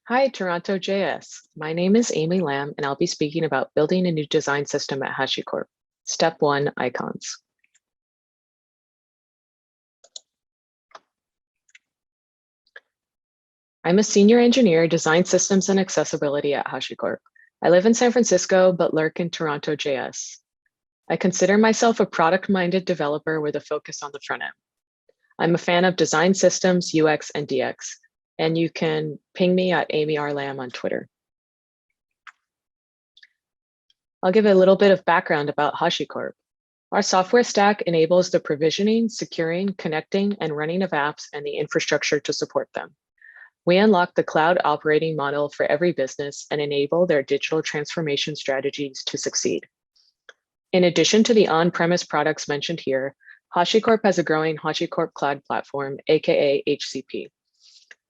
Hi, TorontoJS. My name is Amy Lamb, and I'll be speaking about building a new design system at HashiCorp. Step 1, icons. I'm a senior engineer, design systems and accessibility at HashiCorp. I live in San Francisco, but lurk in TorontoJS. I consider myself a product-minded developer with a focus on the front end. I'm a fan of design systems, UX, and DX, and you can ping me at Amy R. Lamb on Twitter. I'll give a little bit of background about HashiCorp. Our software stack enables the provisioning, securing, connecting, and running of apps and the infrastructure to support them. We unlock the cloud operating model for every business and enable their digital transformation strategies to succeed. In addition to the on-premise products mentioned here, HashiCorp has a growing HashiCorp Cloud Platform, aka HCP.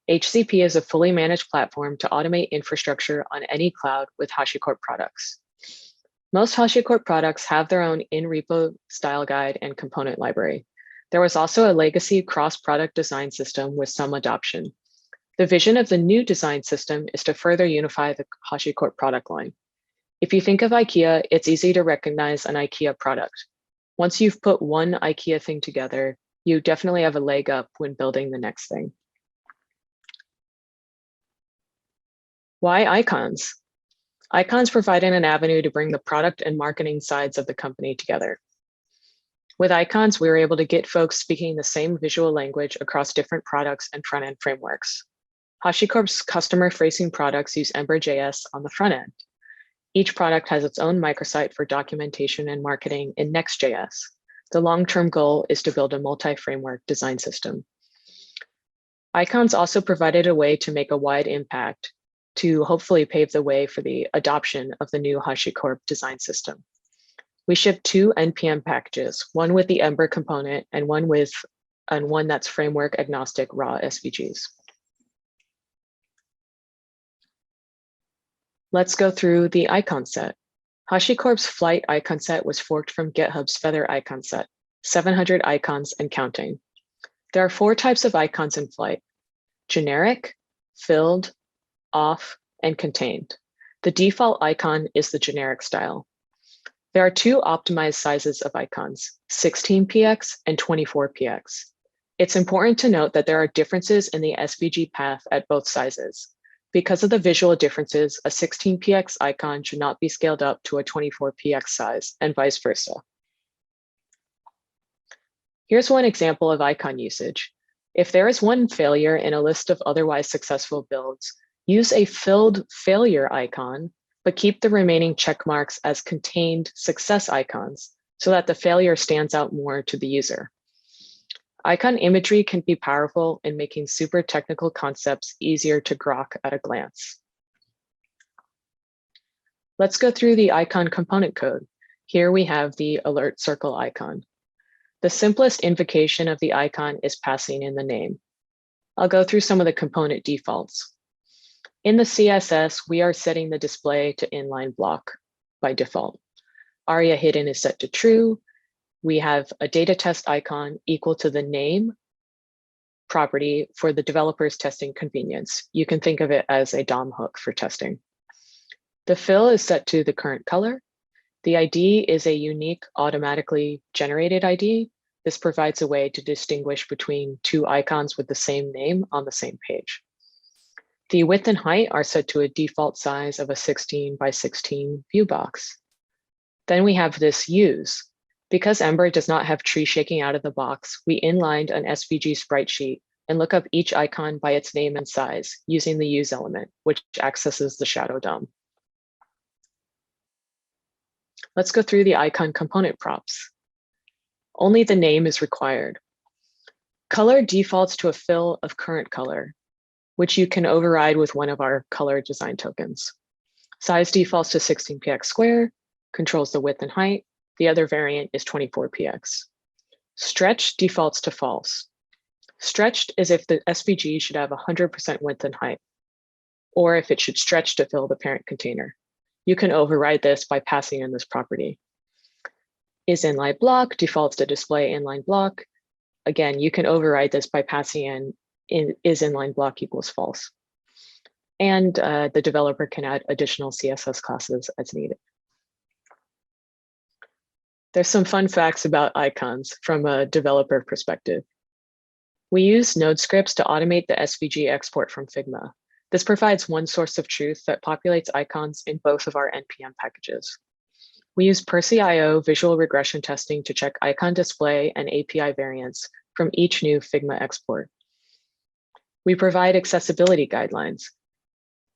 HCP is a fully managed platform to automate infrastructure on any cloud with HashiCorp products. Most HashiCorp products have their own in-repo style guide and component library. There was also a legacy cross-product design system with some adoption. The vision of the new design system is to further unify the HashiCorp product line. If you think of IKEA, it's easy to recognize an IKEA product. Once you've put one IKEA thing together, you definitely have a leg up when building the next thing. Why icons? Icons provided an avenue to bring the product and marketing sides of the company together. With icons, we were able to get folks speaking the same visual language across different products and front-end frameworks. HashiCorp's customer-facing products use Ember.js on the front end. Each product has its own microsite for documentation and marketing in Next.js. The long-term goal is to build a multi-framework design system. Icons also provided a way to make a wide impact to hopefully pave the way for the adoption of the new HashiCorp design system. We shipped 2 NPM packages, one with the Ember component and one that's framework agnostic raw SVGs. Let's go through the icon set. HashiCorp's Flight icon set was forked from GitHub's Feather icon set, 700 icons and counting. There are 4 types of icons in Flight: generic, filled, off, and contained. The default icon is the generic style. There are 2 optimized sizes of icons, 16px and 24px. It's important to note that there are differences in the SVG path at both sizes. Because of the visual differences, a 16px icon should not be scaled up to a 24px size, and vice versa. Here's one example of icon usage. If there is one failure in a list of otherwise successful builds, use a filled failure icon, but keep the remaining check marks as contained success icons so that the failure stands out more to the user. Icon imagery can be powerful in making super technical concepts easier to grok at a glance. Let's go through the icon component code. Here we have the alert circle icon. The simplest invocation of the icon is passing in the name. I'll go through some of the component defaults. In the CSS, we are setting the display to inline block by default. ARIA hidden is set to true. We have a data test icon equal to the name property for the developer's testing convenience. You can think of it as a DOM hook for testing. The fill is set to the current color. The ID is a unique automatically generated ID. This provides a way to distinguish between 2 icons with the same name on the same page. The width and height are set to a default size of a 16 by 16 view box. Then we have this use. Because Ember does not have tree shaking out of the box, we inlined an SVG sprite sheet and look up each icon by its name and size using the use element, which accesses the shadow DOM. Let's go through the icon component props. Only the name is required. Color defaults to a fill of current color, which you can override with one of our color design tokens. Size defaults to 16px square, controls the width and height. The other variant is 24px. Stretch defaults to false. Stretched is if the SVG should have 100% width and height, or if it should stretch to fill the parent container. You can override this by passing in this property. Is inline block defaults to display inline block. Again, you can override this by passing in is inline block equals false. and the developer can add additional CSS classes as needed. There's some fun facts about icons from a developer perspective. We use node scripts to automate the SVG export from Figma. This provides one source of truth that populates icons in both of our NPM packages. We use Percy.io visual regression testing to check icon display and API variants from each new Figma export. We provide accessibility guidelines.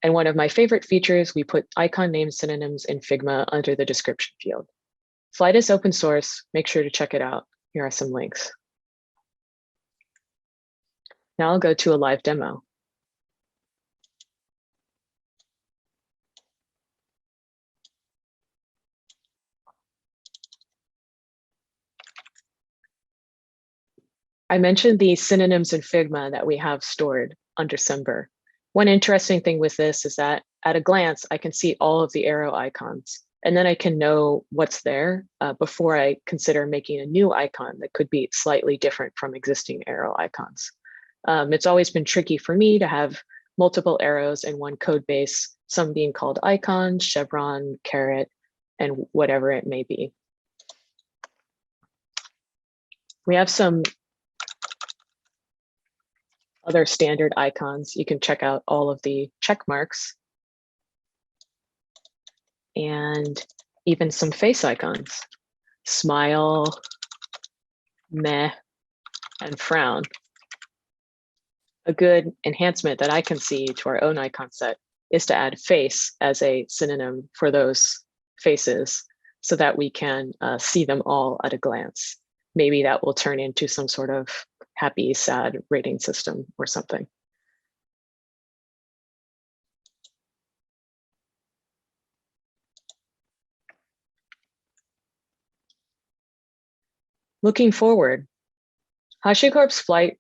And one of my favorite features, we put icon name synonyms in Figma under the description field. Flight is open source. Make sure to check it out. Here are some links. Now I'll go to a live demo. I mentioned the synonyms in Figma that we have stored under Ember. One interesting thing with this is that at a glance, I can see all of the arrow icons, and then I can know what's there before I consider making a new icon that could be slightly different from existing arrow icons. It's always been tricky for me to have multiple arrows in one code base, some being called icons, chevron, caret, and whatever it may be. We have some other standard icons. You can check out all of the check marks and even some face icons, smile, meh, and frown. A good enhancement that I can see to our own icon set is to add face as a synonym for those faces so that we can see them all at a glance. Maybe that will turn into some sort of happy, sad rating system or something. Looking forward, HashiCorp's Flight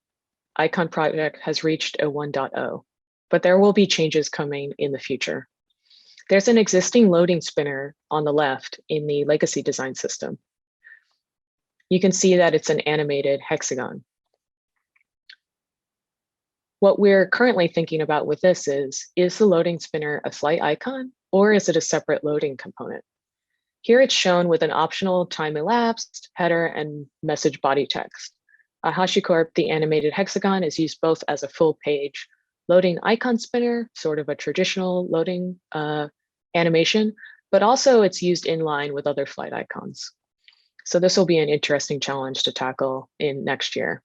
icon project has reached a 1.0, but there will be changes coming in the future. There's an existing loading spinner on the left in the legacy design system. You can see that it's an animated hexagon. What we're currently thinking about with this is the loading spinner a flight icon, or is it a separate loading component? Here it's shown with an optional time elapsed, header, and message body text. At HashiCorp, the animated hexagon is used both as a full page loading icon spinner, sort of a traditional loading animation, but also it's used in line with other flight icons. So this will be an interesting challenge to tackle in next year.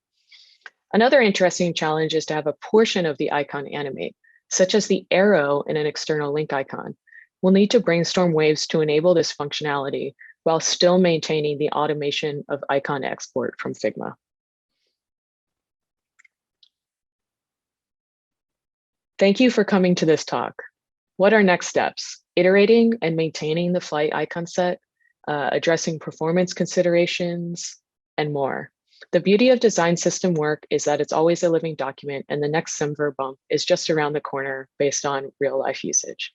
Another interesting challenge is to have a portion of the icon animate, such as the arrow in an external link icon. We'll need to brainstorm ways to enable this functionality while still maintaining the automation of icon export from Figma. Thank you for coming to this talk. What are next steps? Iterating and maintaining the flight icon set, addressing performance considerations, and more. The beauty of design system work is that it's always a living document, and the next Ember bump is just around the corner based on real life usage.